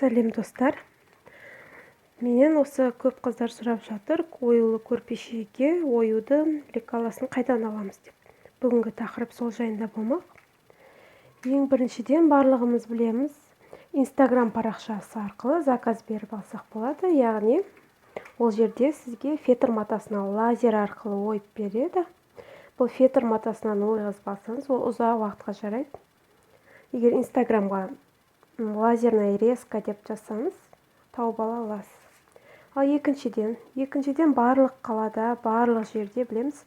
Сәлем достар. Менен осы көп қыздар сұрап жатыр, оюлы көрпешеге оюдың лекаласын қайдан аламыз деп. Бүгінгі тақырып сол жайында болмақ. Ең біріншіден барлығымыз білеміз, Instagram парақшасы арқылы заказ беріп алсақ болады, яғни ол жерде сізге фетр матасына лазер арқылы ойып береді. Бұл фетр матасынан ойғызып алсаңыз, ол ұзақ уақытқа жарайды. Егер Instagramға лазерная резка деп жазсаңыз, тауып ала аласыз. Ал екіншіден барлық қалада, барлық жерде білеміз,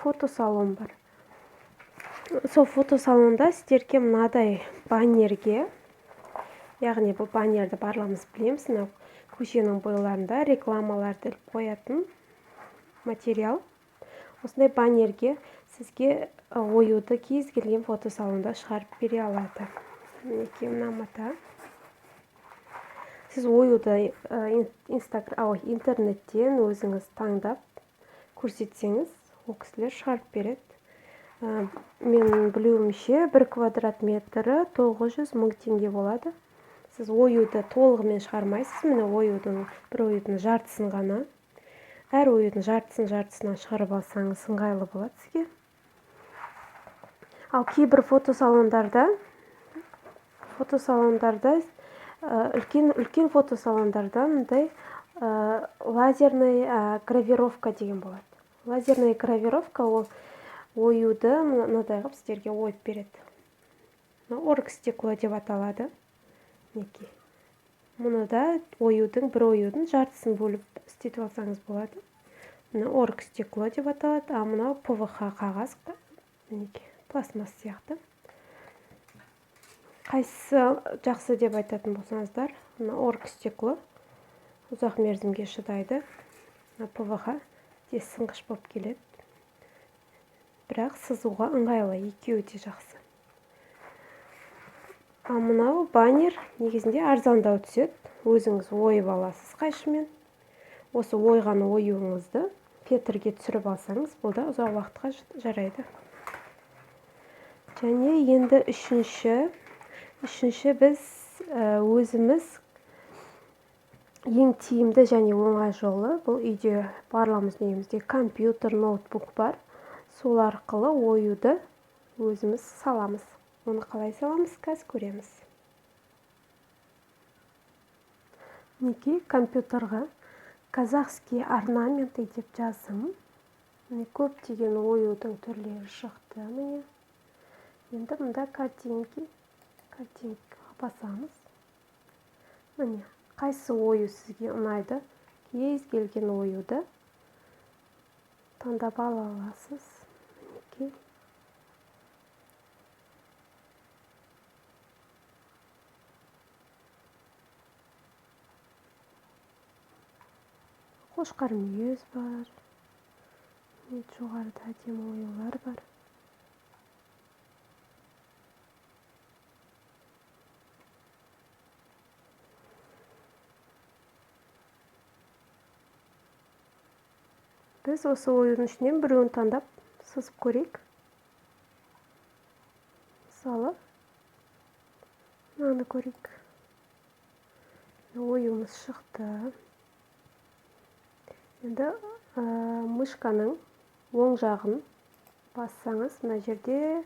фотосалон бар. Сол фотосалонда сіздерге мынадай баннерге, яғни бұл баннерді барлығымыз білеміз, көшенің бойларында рекламаларды қоятын материал. Осындай баннерге сізге оюды кез келген фотосалонда шығарып бере алады. Мына мата. Сіз оюды интернеттен өзіңіз таңдап көрсетсеңіз, ол кісілер шығарып береді. Мен білуімше 1 квадрат метрі 900 000 теңге болады. Сіз оюды толығымен шығармайсыз, міне бір оюдың жартысын ғана. Әр оюдың жартысынан шығарып алсаңыз ыңғайлы болады сізге. Ал кейбір фотосалондарда үлкен фотосалондарда мындай лазерный гравировка деген болады. Лазерный гравировка ол оюды мынадай қылып сіздерге ойып береді. Оргстекло деп аталады. Мұны да бір оюдың жартысын бөліп істетіп алсаңыз болады. Оргстекло деп аталады, а мынау ПВХ қағаз, пластмасс сияқты. Қайсысы жақсы деп айтатын болсаңыздар, оргстекло ұзақ мерзімге шыдайды, ПВХ тез сынғыш болып келеді. Бірақ сызуға ыңғайлы, екеуі де жақсы. Ал мынау баннер негізінде арзандау түседі. Өзіңіз ойып аласыз қайшымен. Осы ойған оюыңызды фетрге түсіріп алсаңыз, бұл да ұзақ уақытқа жарайды. Және енді үшінші біз өзіміз ең тиімді және оңай жолы, бұл үйде барлығымыздың үйімізде компьютер, ноутбук бар. Сол арқылы оюды өзіміз саламыз. Оны қалай саламыз, қазір көреміз. Компьютерға казахский орнаменты деп жаздым. Көптеген оюдың түрлері шықты. Енді мұнда картинка басамыз. Қайсы ою сізге ұнайды, кез келген оюды таңдап ала аласыз. Қошқар мүйіз бар. Жоғарыда әдемі оюлар бар. Біз осы оюдың ішінен біреуін таңдап сызып көрейік. Мысалы, мынаны көрейік. Оюымыз шықты. Енді мышканың оң жағын бассаңыз, мына жерде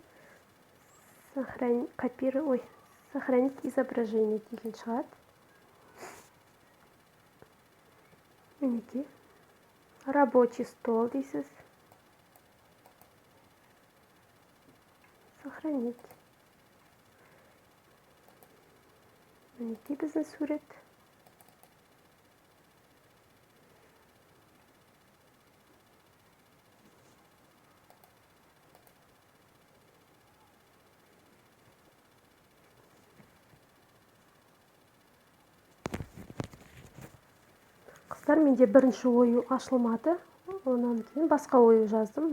сохранить изображение деген шығады. Рабочий стол дейсіз. Сохранить. Біздің сурет. Қыздар, менде бірінші ою ашылмады. Онан кейін басқа ою жаздым.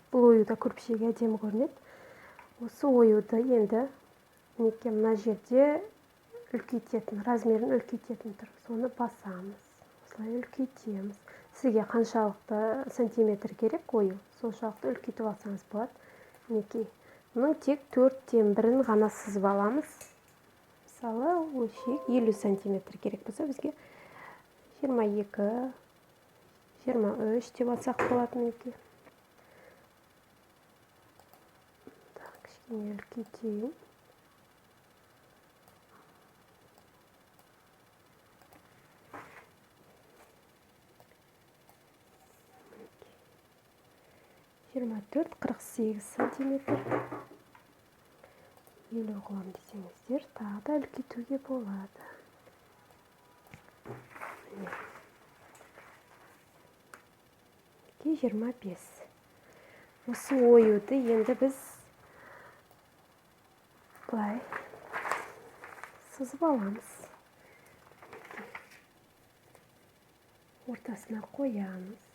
Бұл оюда көрпешеге әдемі көрінеді. Осы оюды енді мына жерде размерін үлкейтетін тұр. Соны басамыз. Осылай үлкейтеміз. Сізге қаншалықты сантиметр керек ою, соншалықты үлкейтіп алсаңыз болады. Мұның тек 4/1 ғана сызып аламыз. Мысалы, өлшейік. 50 сантиметр керек болса бізге 22, 23 деп алсақ болады мінекей. Кішкене үлкейтейін. Жиырма 48 сантиметр. 50 қылам десеңіздер, тағы да үлкейтуге болады. 25. Осы оюды енді біз былай сызып аламыз. Ортасына қоямыз.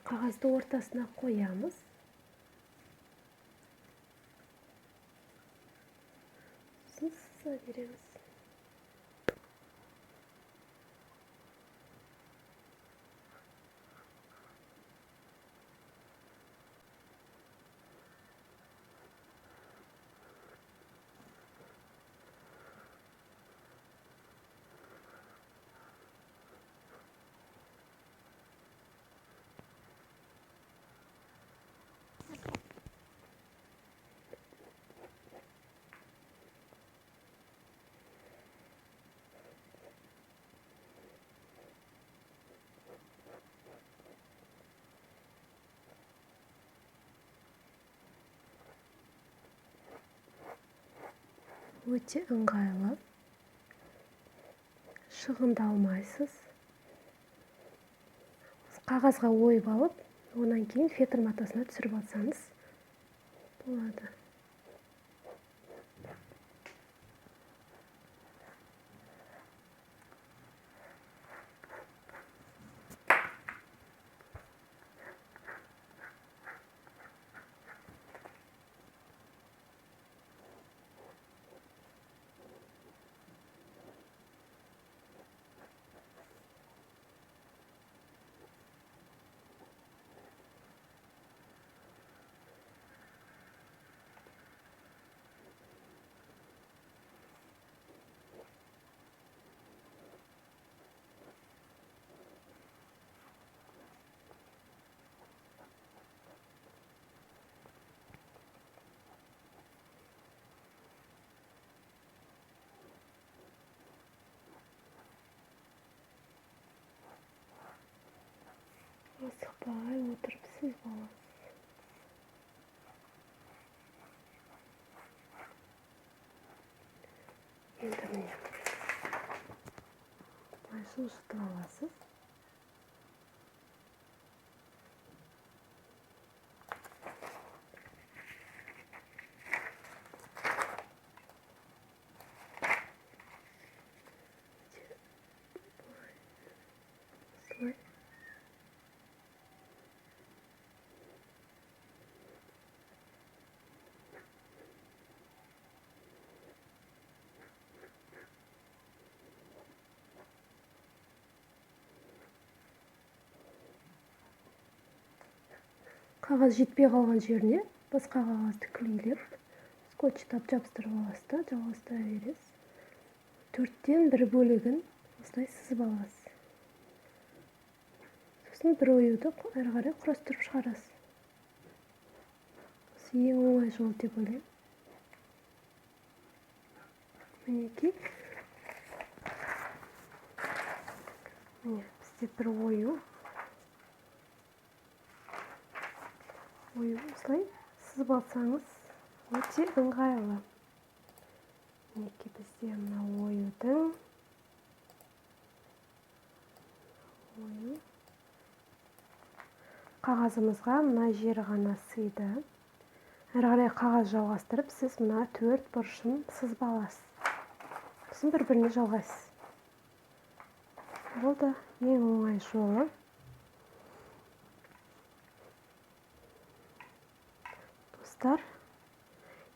Қағазды ортасына қоямыз. Сыза береміз. Өте ыңғайлы. Шығындалмайсыз. Қағазға ойып алып, онан кейін фетр матасына түсіріп алсаңыз болады. Асықпай отырып сызып аласыз. Енді міне былай жылжытып аласыз. Осылай. Қағаз жетпей қалған жеріне басқа қағазды клейлеп, скотчтап жабыстырып аласыз да, жалғастыра бересіз. 4-тен 1 бөлігін осылай сызып аласыз. Сосын бір оюды әрі қарай құрастырып шығарасыз. Осы ең оңай жол деп ойлаймын. Мінекей. Міне бізде бір ою осылай сызып алсаңыз өте ыңғайлы. Мінекей бізде мына оюдың қағазымызға мына жері ғана сыйды. Әрі қарай қағаз жалғастырып, сіз мына 4 бұрышын сызып аласыз. Сосын бір-біріне жалғайсыз. Бұл да ең оңай жолы. қыздар.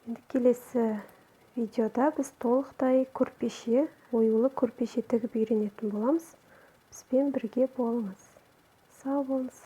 Енді келесі видеода біз толықтай көрпеше, оюлы көрпеше тігіп үйренетін боламыз. Бізбен бірге болыңыз. Сау болыңыз.